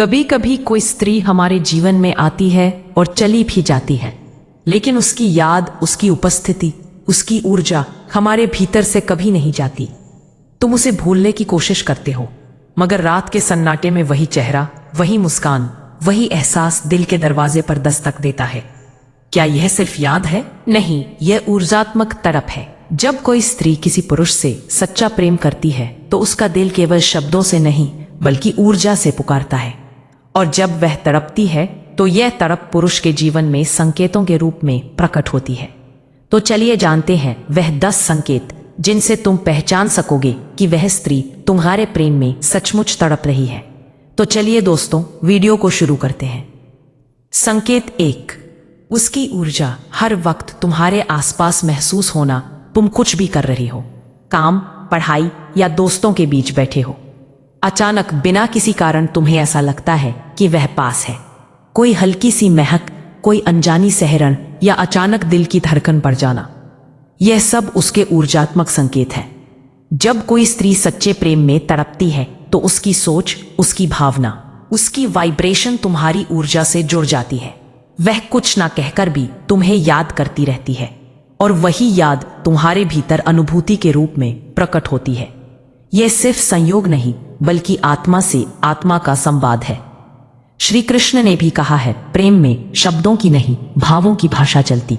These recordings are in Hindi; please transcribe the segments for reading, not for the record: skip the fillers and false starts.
कभी कभी कोई स्त्री हमारे जीवन में आती है और चली भी जाती है, लेकिन उसकी याद, उसकी उपस्थिति, उसकी ऊर्जा हमारे भीतर से कभी नहीं जाती। तुम उसे भूलने की कोशिश करते हो, मगर रात के सन्नाटे में वही चेहरा, वही मुस्कान, वही एहसास दिल के दरवाजे पर दस्तक देता है। क्या यह सिर्फ याद है? नहीं, यह ऊर्जात्मक तड़प है। जब कोई स्त्री किसी पुरुष से सच्चा प्रेम करती है तो उसका दिल केवल शब्दों से नहीं बल्कि ऊर्जा से पुकारता है, और जब वह तड़पती है तो यह तड़प पुरुष के जीवन में संकेतों के रूप में प्रकट होती है। तो चलिए जानते हैं वह 10 संकेत जिनसे तुम पहचान सकोगे कि वह स्त्री तुम्हारे प्रेम में सचमुच तड़प रही है। तो चलिए दोस्तों, वीडियो को शुरू करते हैं। संकेत 1, उसकी ऊर्जा हर वक्त तुम्हारे आसपास महसूस होना। तुम कुछ भी कर रही हो, काम, पढ़ाई या दोस्तों के बीच बैठे हो, अचानक बिना किसी कारण तुम्हें ऐसा लगता है कि वह पास है। कोई हल्की सी महक, कोई अनजानी सहरन या अचानक दिल की धड़कन बढ़ जाना, यह सब उसके ऊर्जात्मक संकेत है। जब कोई स्त्री सच्चे प्रेम में तड़पती है तो उसकी सोच, उसकी भावना, उसकी वाइब्रेशन तुम्हारी ऊर्जा से जुड़ जाती है। वह कुछ ना कहकर भी तुम्हें याद करती रहती है, और वही याद तुम्हारे भीतर अनुभूति के रूप में प्रकट होती है। यह सिर्फ संयोग नहीं बल्कि आत्मा से आत्मा का संवाद है। श्री कृष्ण ने भी कहा है, प्रेम में शब्दों की नहीं भावों की भाषा चलती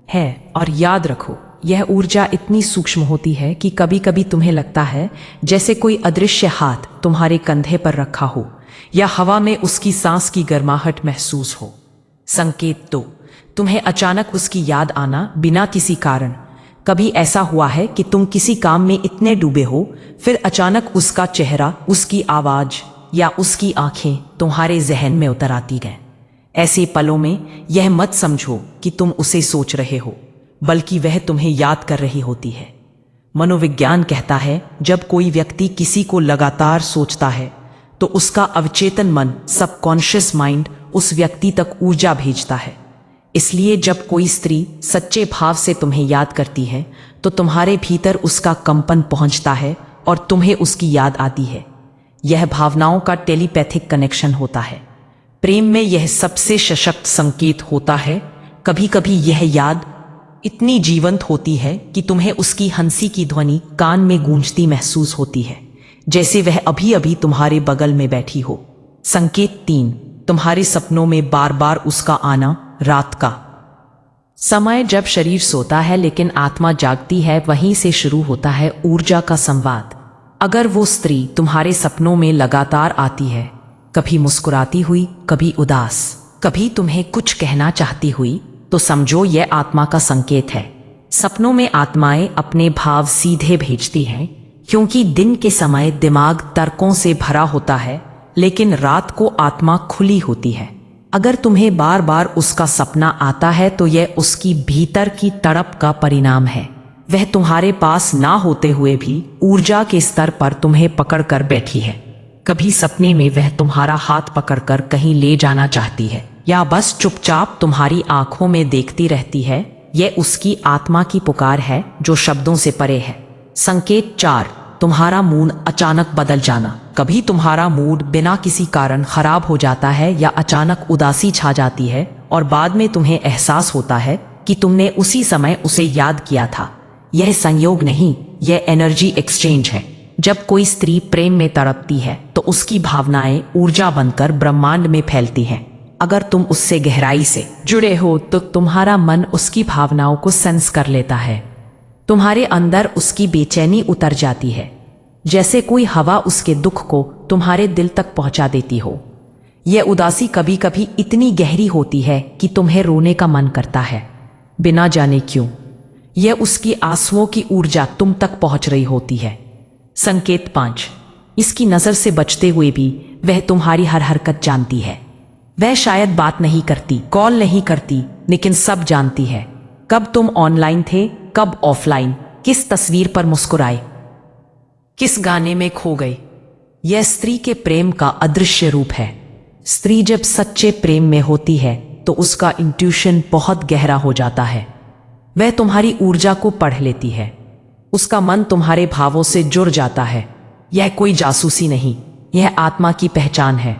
है। और याद रखो, यह ऊर्जा इतनी सूक्ष्म होती है कि कभी कभी तुम्हें लगता है जैसे कोई अदृश्य हाथ तुम्हारे कंधे पर रखा हो या हवा में उसकी सांस की गर्माहट महसूस हो। संकेत 2, तुम्हें अचानक उसकी याद आना बिना किसी कारण। कभी ऐसा हुआ है कि तुम किसी काम में इतने डूबे हो, फिर अचानक उसका चेहरा, उसकी आवाज या उसकी आंखें तुम्हारे जहन में उतर आती गए। ऐसे पलों में यह मत समझो कि तुम उसे सोच रहे हो, बल्कि वह तुम्हें याद कर रही होती है। मनोविज्ञान कहता है, जब कोई व्यक्ति किसी को लगातार सोचता है तो उसका अवचेतन मन, सबकॉन्शियस माइंड, उस व्यक्ति तक ऊर्जा भेजता है। इसलिए जब कोई स्त्री सच्चे भाव से तुम्हें याद करती है तो तुम्हारे भीतर उसका कंपन पहुंचता है और तुम्हें उसकी याद आती है। यह भावनाओं का टेलीपैथिक कनेक्शन होता है। प्रेम में यह सबसे सशक्त संकेत होता है। कभी कभी यह याद इतनी जीवंत होती है कि तुम्हें उसकी हंसी की ध्वनि कान में गूंजती महसूस होती है, जैसे वह अभी अभी तुम्हारे बगल में बैठी हो। संकेत 3, तुम्हारे सपनों में बार बार उसका आना। रात का समय जब शरीर सोता है लेकिन आत्मा जागती है, वहीं से शुरू होता है ऊर्जा का संवाद। अगर वो स्त्री तुम्हारे सपनों में लगातार आती है, कभी मुस्कुराती हुई, कभी उदास, कभी तुम्हें कुछ कहना चाहती हुई, तो समझो यह आत्मा का संकेत है। सपनों में आत्माएं अपने भाव सीधे भेजती हैं, क्योंकि दिन के समय दिमाग तर्कों से भरा होता है, लेकिन रात को आत्मा खुली होती है। अगर तुम्हें बार बार उसका सपना आता है तो यह उसकी भीतर की तड़प का परिणाम है। वह तुम्हारे पास ना होते हुए भी ऊर्जा के स्तर पर तुम्हें पकड़कर बैठी है। कभी सपने में वह तुम्हारा हाथ पकड़कर कहीं ले जाना चाहती है, या बस चुपचाप तुम्हारी आंखों में देखती रहती है। यह उसकी आत्मा की पुकार है जो शब्दों से परे है। संकेत 4, तुम्हारा मूड अचानक बदल जाना। कभी तुम्हारा मूड बिना किसी कारण खराब हो जाता है या अचानक उदासी छा जाती है, और बाद में तुम्हें एहसास होता है कि तुमने उसी समय उसे याद किया था। यह संयोग नहीं, यह एनर्जी एक्सचेंज है। जब कोई स्त्री प्रेम में तड़पती है तो उसकी भावनाएं ऊर्जा बनकर ब्रह्मांड में फैलती हैं। अगर तुम उससे गहराई से जुड़े हो तो तुम्हारा मन उसकी भावनाओं को सेंस कर लेता है। तुम्हारे अंदर उसकी बेचैनी उतर जाती है, जैसे कोई हवा उसके दुख को तुम्हारे दिल तक पहुंचा देती हो। यह उदासी कभी कभी इतनी गहरी होती है कि तुम्हें रोने का मन करता है, बिना जाने क्यों। यह उसकी आंसुओं की ऊर्जा तुम तक पहुंच रही होती है। संकेत 5, इसकी नजर से बचते हुए भी वह तुम्हारी हर हरकत जानती है। वह शायद बात नहीं करती, कॉल नहीं करती, लेकिन सब जानती है। कब तुम ऑनलाइन थे, कब ऑफलाइन, किस तस्वीर पर मुस्कुराए, किस गाने में खो गई। यह स्त्री के प्रेम का अदृश्य रूप है। स्त्री जब सच्चे प्रेम में होती है तो उसका इंट्यूशन बहुत गहरा हो जाता है। वह तुम्हारी ऊर्जा को पढ़ लेती है, उसका मन तुम्हारे भावों से जुड़ जाता है। यह कोई जासूसी नहीं, यह आत्मा की पहचान है।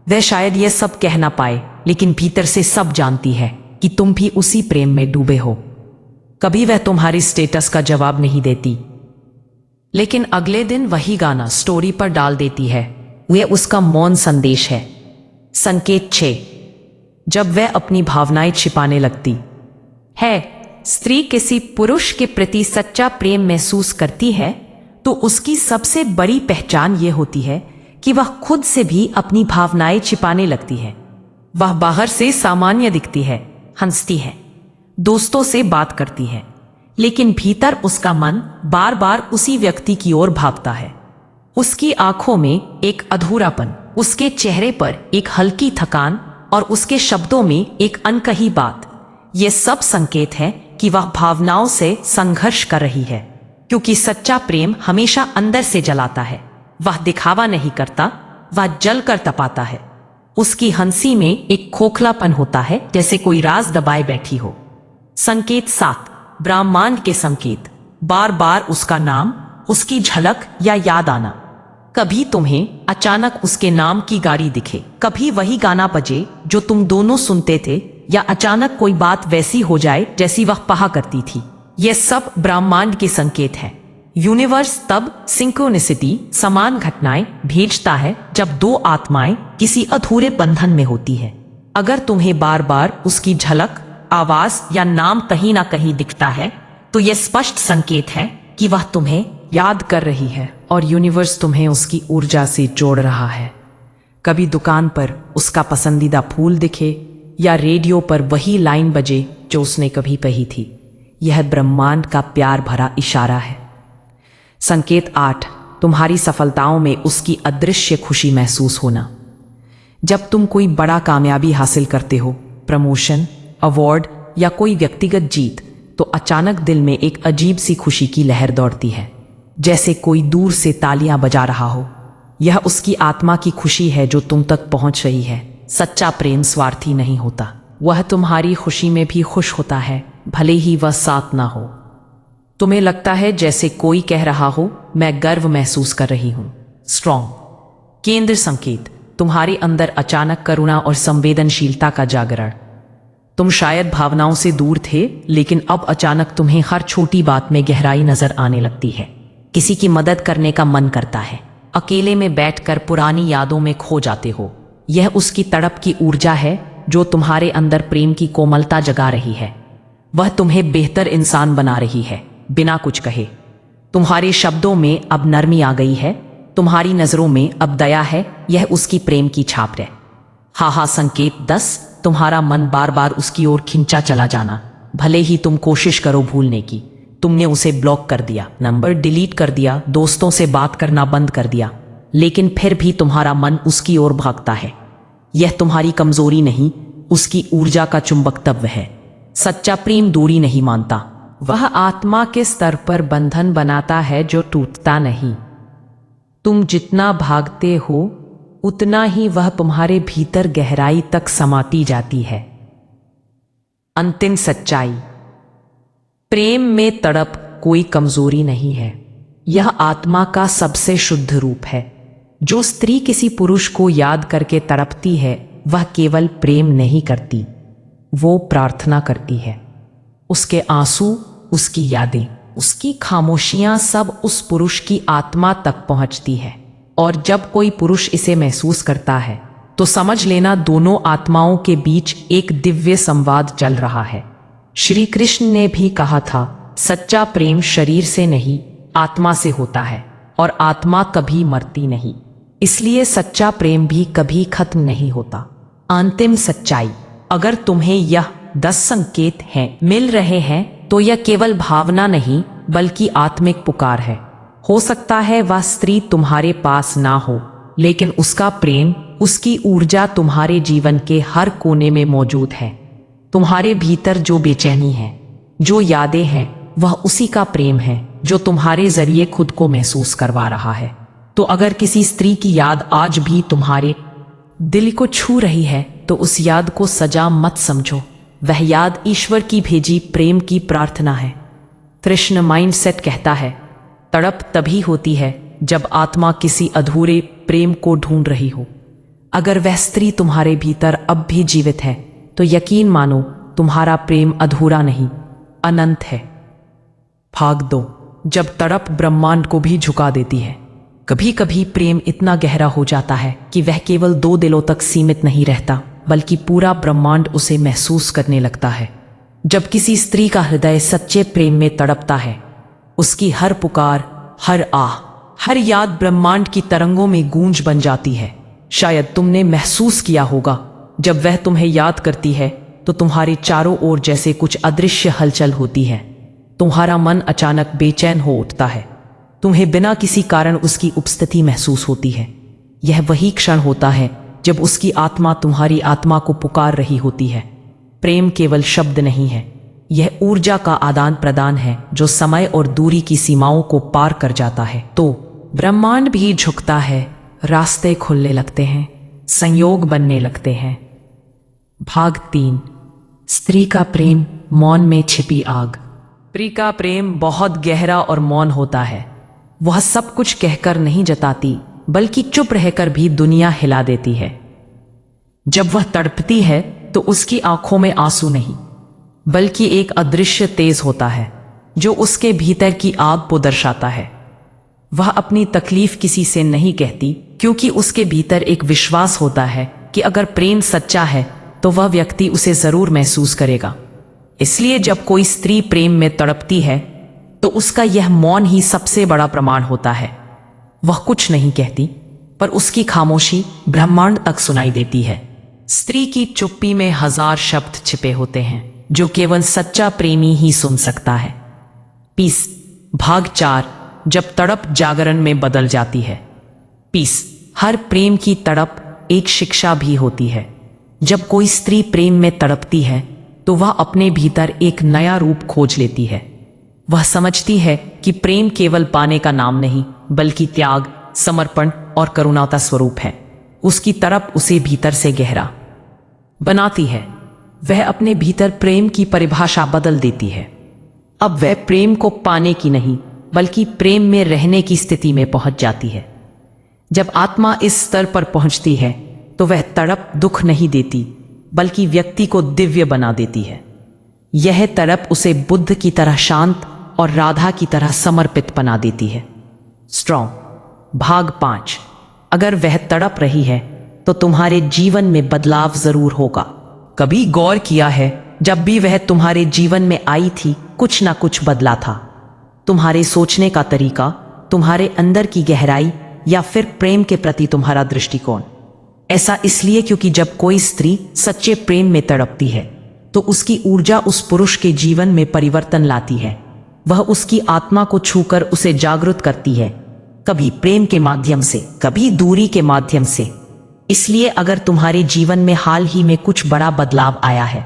वह शायद यह सब कह ना पाए, लेकिन भीतर से सब जानती है कि तुम भी उसी प्रेम में डूबे हो। कभी वह तुम्हारी स्टेटस का जवाब नहीं देती, लेकिन अगले दिन वही गाना स्टोरी पर डाल देती है। वह उसका मौन संदेश है। संकेत 6। जब वह अपनी भावनाएं छिपाने लगती है। स्त्री किसी पुरुष के प्रति सच्चा प्रेम महसूस करती है तो उसकी सबसे बड़ी पहचान यह होती है कि वह खुद से भी अपनी भावनाएं छिपाने लगती है। वह बाहर से सामान्य दिखती है, हंसती है, दोस्तों से बात करती है, लेकिन भीतर उसका मन बार बार उसी व्यक्ति की ओर भागता है। उसकी आंखों में एक अधूरापन, उसके चेहरे पर एक हल्की थकान और उसके शब्दों में एक अनकही बात। ये सब संकेत है कि वह भावनाओं से संघर्ष कर रही है, क्योंकि सच्चा प्रेम हमेशा अंदर से जलाता है। वह दिखावा नहीं करता, वह जलकर तपाता है। उसकी हंसी में एक खोखलापन होता है, जैसे कोई राज दबाए बैठी हो। संकेत 7। ब्रह्मांड के संकेत। बार बार उसका नाम, उसकी झलक या याद आना। कभी तुम्हें अचानक उसके नाम की गाड़ी दिखे, कभी वही गाना बजे जो तुम दोनों सुनते थे, या अचानक कोई बात वैसी हो जाए जैसी वह कहा करती थी। यह सब ब्रह्मांड के संकेत है। यूनिवर्स तब सिंक्रोनिसिटी, समान घटनाएं भेजता है जब दो आत्माएं किसी अधूरे बंधन में होती है। अगर तुम्हें बार बार उसकी झलक, आवाज या नाम कहीं ना कहीं दिखता है तो यह स्पष्ट संकेत है कि वह तुम्हें याद कर रही है और यूनिवर्स तुम्हें उसकी ऊर्जा से जोड़ रहा है। कभी दुकान पर उसका पसंदीदा फूल दिखे या रेडियो पर वही लाइन बजे जो उसने कभी कही थी। यह ब्रह्मांड का प्यार भरा इशारा है। संकेत 8। तुम्हारी सफलताओं में उसकी अदृश्य खुशी महसूस होना। जब तुम कोई बड़ा कामयाबी हासिल करते हो, प्रमोशन, अवार्ड या कोई व्यक्तिगत जीत, तो अचानक दिल में एक अजीब सी खुशी की लहर दौड़ती है, जैसे कोई दूर से तालियां बजा रहा हो। यह उसकी आत्मा की खुशी है जो तुम तक पहुंच रही है। सच्चा प्रेम स्वार्थी नहीं होता, वह तुम्हारी खुशी में भी खुश होता है, भले ही वह साथ ना हो। तुम्हें लगता है जैसे कोई कह रहा हो, मैं गर्व महसूस कर रही हूं। स्ट्रॉन्ग केंद्र संकेत। तुम्हारे अंदर अचानक करुणा और संवेदनशीलता का जागरण। तुम शायद भावनाओं से दूर थे, लेकिन अब अचानक तुम्हें हर छोटी बात में गहराई नजर आने लगती है। किसी की मदद करने का मन करता है, अकेले में बैठकर पुरानी यादों में खो जाते हो। यह उसकी तड़प की ऊर्जा है जो तुम्हारे अंदर प्रेम की कोमलता जगा रही है। वह तुम्हें बेहतर इंसान बना रही है बिना कुछ कहे। तुम्हारे शब्दों में अब नरमी आ गई है, तुम्हारी नजरों में अब दया है। यह उसकी प्रेम की छाप है। हा संकेत 10। तुम्हारा मन बार बार उसकी ओर खिंचा चला जाना। भले ही तुम कोशिश करो भूलने की, तुमने उसे ब्लॉक कर दिया, नंबर डिलीट कर दिया, दोस्तों से बात करना बंद कर दिया, लेकिन फिर भी तुम्हारा मन उसकी ओर भागता है। यह तुम्हारी कमजोरी नहीं, उसकी ऊर्जा का चुंबकत्व है। सच्चा प्रेम दूरी नहीं मानता, वह आत्मा के स्तर पर बंधन बनाता है जो टूटता नहीं। तुम जितना भागते हो उतना ही वह तुम्हारे भीतर गहराई तक समाती जाती है। अंतिम सच्चाई। प्रेम में तड़प कोई कमजोरी नहीं है, यह आत्मा का सबसे शुद्ध रूप है। जो स्त्री किसी पुरुष को याद करके तड़पती है, वह केवल प्रेम नहीं करती, वो प्रार्थना करती है। उसके आंसू, उसकी यादें, उसकी खामोशियां सब उस पुरुष की आत्मा तक पहुंचती है। और जब कोई पुरुष इसे महसूस करता है तो समझ लेना दोनों आत्माओं के बीच एक दिव्य संवाद चल रहा है। श्री कृष्ण ने भी कहा था, सच्चा प्रेम शरीर से नहीं आत्मा से होता है, और आत्मा कभी मरती नहीं, इसलिए सच्चा प्रेम भी कभी खत्म नहीं होता। अंतिम सच्चाई। अगर तुम्हें यह 10 संकेत मिल रहे हैं तो यह केवल भावना नहीं बल्कि आत्मिक पुकार है। हो सकता है वह स्त्री तुम्हारे पास ना हो, लेकिन उसका प्रेम, उसकी ऊर्जा तुम्हारे जीवन के हर कोने में मौजूद है। तुम्हारे भीतर जो बेचैनी है, जो यादें हैं, वह उसी का प्रेम है जो तुम्हारे जरिए खुद को महसूस करवा रहा है। तो अगर किसी स्त्री की याद आज भी तुम्हारे दिल को छू रही है तो उस याद को सजा मत समझो, वह याद ईश्वर की भेजी प्रेम की प्रार्थना है। कृष्ण माइंडसेट कहता है, तड़प तभी होती है जब आत्मा किसी अधूरे प्रेम को ढूंढ रही हो। अगर वह स्त्री तुम्हारे भीतर अब भी जीवित है तो यकीन मानो तुम्हारा प्रेम अधूरा नहीं, अनंत है। भाग 2। जब तड़प ब्रह्मांड को भी झुका देती है। कभी कभी प्रेम इतना गहरा हो जाता है कि वह केवल 2 दिलों तक सीमित नहीं रहता, बल्कि पूरा ब्रह्मांड उसे महसूस करने लगता है। जब किसी स्त्री का हृदय सच्चे प्रेम में तड़पता है, उसकी हर पुकार, हर आह, हर याद ब्रह्मांड की तरंगों में गूंज बन जाती है। शायद तुमने महसूस किया होगा, जब वह तुम्हें याद करती है तो तुम्हारे चारों ओर जैसे कुछ अदृश्य हलचल होती है। तुम्हारा मन अचानक बेचैन हो उठता है। तुम्हें बिना किसी कारण उसकी उपस्थिति महसूस होती है। यह वही क्षण होता है जब उसकी आत्मा तुम्हारी आत्मा को पुकार रही होती है। प्रेम केवल शब्द नहीं है, यह ऊर्जा का आदान प्रदान है जो समय और दूरी की सीमाओं को पार कर जाता है। तो ब्रह्मांड भी झुकता है, रास्ते खुलने लगते हैं, संयोग बनने लगते हैं। भाग 3। स्त्री का प्रेम, मौन में छिपी आग। स्त्री का प्रेम बहुत गहरा और मौन होता है। वह सब कुछ कहकर नहीं जताती, बल्कि चुप रहकर भी दुनिया हिला देती है। जब वह तड़पती है तो उसकी आंखों में आंसू नहीं, बल्कि एक अदृश्य तेज होता है जो उसके भीतर की आग को दर्शाता है। वह अपनी तकलीफ किसी से नहीं कहती, क्योंकि उसके भीतर एक विश्वास होता है कि अगर प्रेम सच्चा है तो वह व्यक्ति उसे जरूर महसूस करेगा। इसलिए जब कोई स्त्री प्रेम में तड़पती है तो उसका यह मौन ही सबसे बड़ा प्रमाण होता है। वह कुछ नहीं कहती, पर उसकी खामोशी ब्रह्मांड तक सुनाई देती है। स्त्री की चुप्पी में 1000 शब्द छिपे होते हैं जो केवल सच्चा प्रेमी ही सुन सकता है। पीस। भाग 4। जब तड़प जागरण में बदल जाती है। पीस। हर प्रेम की तड़प एक शिक्षा भी होती है। जब कोई स्त्री प्रेम में तड़पती है तो वह अपने भीतर एक नया रूप खोज लेती है। वह समझती है कि प्रेम केवल पाने का नाम नहीं, बल्कि त्याग, समर्पण और करुणा का स्वरूप है। उसकी तड़प उसे भीतर से गहरा बनाती है। वह अपने भीतर प्रेम की परिभाषा बदल देती है। अब वह प्रेम को पाने की नहीं, बल्कि प्रेम में रहने की स्थिति में पहुंच जाती है। जब आत्मा इस स्तर पर पहुंचती है तो वह तड़प दुख नहीं देती, बल्कि व्यक्ति को दिव्य बना देती है। यह तड़प उसे बुद्ध की तरह शांत और राधा की तरह समर्पित बना देती है। स्ट्रॉन्ग। भाग 5। अगर वह तड़प रही है तो तुम्हारे जीवन में बदलाव जरूर होगा। कभी गौर किया है, जब भी वह तुम्हारे जीवन में आई थी, कुछ ना कुछ बदला था। तुम्हारे सोचने का तरीका, तुम्हारे अंदर की गहराई, या फिर प्रेम के प्रति तुम्हारा दृष्टिकोण। ऐसा इसलिए क्योंकि जब कोई स्त्री सच्चे प्रेम में तड़पती है तो उसकी ऊर्जा उस पुरुष के जीवन में परिवर्तन लाती है। वह उसकी आत्मा को छूकर उसे जागृत करती है, कभी प्रेम के माध्यम से, कभी दूरी के माध्यम से। इसलिए अगर तुम्हारे जीवन में हाल ही में कुछ बड़ा बदलाव आया है,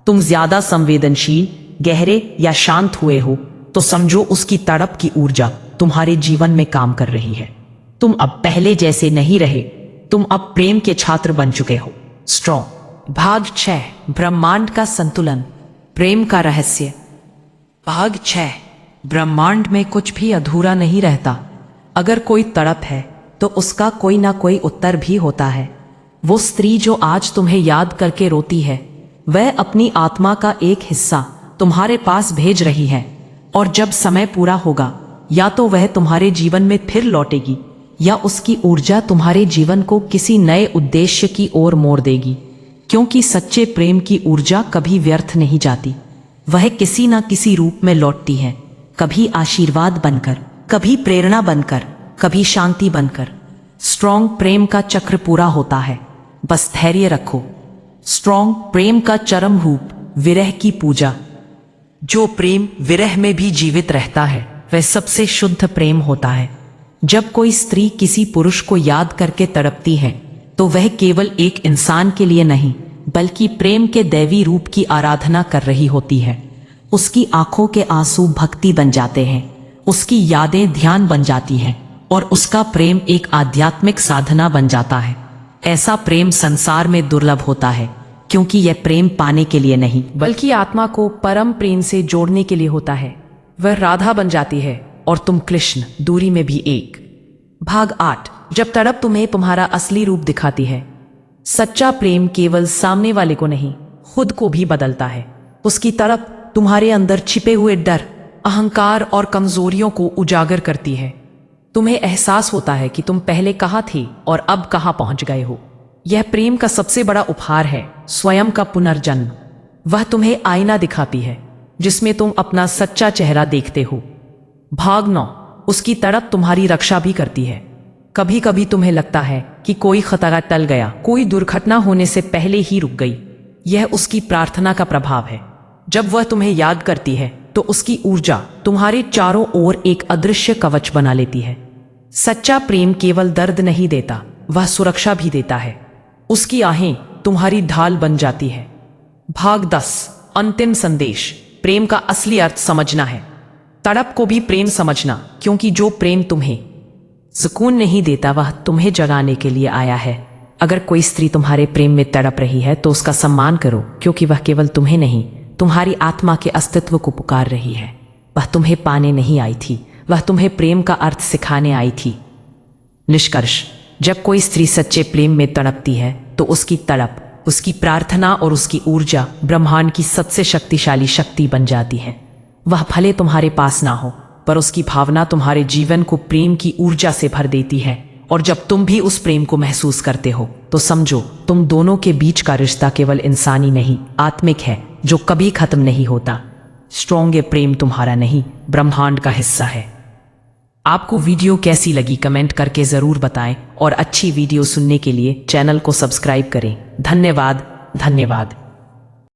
तुम ज्यादा संवेदनशील, गहरे या शांत हुए हो, तो समझो उसकी तड़प की ऊर्जा तुम्हारे जीवन में काम कर रही है। तुम अब पहले जैसे नहीं रहे, तुम अब प्रेम के छात्र बन चुके हो। स्ट्रॉन्ग। भाग 6। ब्रह्मांड का संतुलन, प्रेम का रहस्य। भाग 6। ब्रह्मांड में कुछ भी अधूरा नहीं रहता। अगर कोई तड़प है तो उसका कोई ना कोई उत्तर भी होता है। वो स्त्री जो आज तुम्हें याद करके रोती है, वह अपनी आत्मा का एक हिस्सा तुम्हारे पास भेज रही है, और जब समय पूरा होगा, या तो वह तुम्हारे जीवन में फिर लौटेगी, या उसकी ऊर्जा तुम्हारे जीवन को किसी नए उद्देश्य की ओर मोड़ देगी। क्योंकि सच्चे प्रेम की ऊर्जा कभी व्यर्थ नहीं जाती। वह किसी ना किसी रूप में लौटती है, कभी आशीर्वाद बनकर, कभी प्रेरणा बनकर, कभी शांति बनकर। स्ट्रॉन्ग प्रेम का चक्र पूरा होता है, बस धैर्य रखो। स्ट्रॉन्ग प्रेम का चरम रूप, विरह की पूजा। जो प्रेम विरह में भी जीवित रहता है, वह सबसे शुद्ध प्रेम होता है। जब कोई स्त्री किसी पुरुष को याद करके तड़पती है तो वह केवल एक इंसान के लिए नहीं, बल्कि प्रेम के दैवी रूप की आराधना कर रही होती है। उसकी आंखों के आंसू भक्ति बन जाते हैं, उसकी यादें ध्यान बन जाती हैं, और उसका प्रेम एक आध्यात्मिक साधना बन जाता है। ऐसा प्रेम संसार में दुर्लभ होता है, क्योंकि यह प्रेम पाने के लिए नहीं, बल्कि आत्मा को परम प्रेम से जोड़ने के लिए होता है। वह राधा बन जाती है और तुम कृष्ण, दूरी में भी एक। भाग 8। जब तड़प तुम्हें तुम्हारा असली रूप दिखाती है, सच्चा प्रेम केवल सामने वाले को नहीं, खुद को भी बदलता है। उसकी तरफ तुम्हारे अंदर छिपे हुए डर, अहंकार और कमजोरियों को उजागर करती है। तुम्हें एहसास होता है कि तुम पहले कहाँ थे और अब कहाँ पहुंच गए हो। यह प्रेम का सबसे बड़ा उपहार है, स्वयं का पुनर्जन्म। वह तुम्हें आईना दिखाती है जिसमें तुम अपना सच्चा चेहरा देखते हो। भाग 9, उसकी तड़प तुम्हारी रक्षा भी करती है। कभी कभी तुम्हें लगता है कि कोई खतरा टल गया, कोई दुर्घटना होने से पहले ही रुक गई। यह उसकी प्रार्थना का प्रभाव है। जब वह तुम्हें याद करती है तो उसकी ऊर्जा तुम्हारे चारों ओर एक अदृश्य कवच बना लेती है। सच्चा प्रेम केवल दर्द नहीं देता, वह सुरक्षा भी देता है। उसकी आहें तुम्हारी ढाल बन जाती है। भाग 10, अंतिम संदेश। प्रेम का असली अर्थ समझना है। तड़प को भी प्रेम समझना, क्योंकि जो प्रेम तुम्हें सुकून नहीं देता वह तुम्हें जगाने के लिए आया है। अगर कोई स्त्री तुम्हारे प्रेम में तड़प रही है तो उसका सम्मान करो, क्योंकि वह केवल तुम्हें नहीं, तुम्हारी आत्मा के अस्तित्व को पुकार रही है। वह तुम्हें पाने नहीं आई थी, वह तुम्हें प्रेम का अर्थ सिखाने आई थी। निष्कर्ष, जब कोई स्त्री सच्चे प्रेम में तड़पती है तो उसकी तड़प, उसकी प्रार्थना और उसकी ऊर्जा ब्रह्मांड की सबसे शक्तिशाली शक्ति बन जाती है। वह भले तुम्हारे पास ना हो, पर उसकी भावना तुम्हारे जीवन को प्रेम की ऊर्जा से भर देती है। और जब तुम भी उस प्रेम को महसूस करते हो तो समझो तुम दोनों के बीच का रिश्ता केवल इंसानी नहीं, आत्मिक है, जो कभी खत्म नहीं होता। स्ट्रॉन्ग प्रेम तुम्हारा नहीं, ब्रह्मांड का हिस्सा है। आपको वीडियो कैसी लगी कमेंट करके जरूर बताएं और अच्छी वीडियो सुनने के लिए चैनल को सब्सक्राइब करें। धन्यवाद।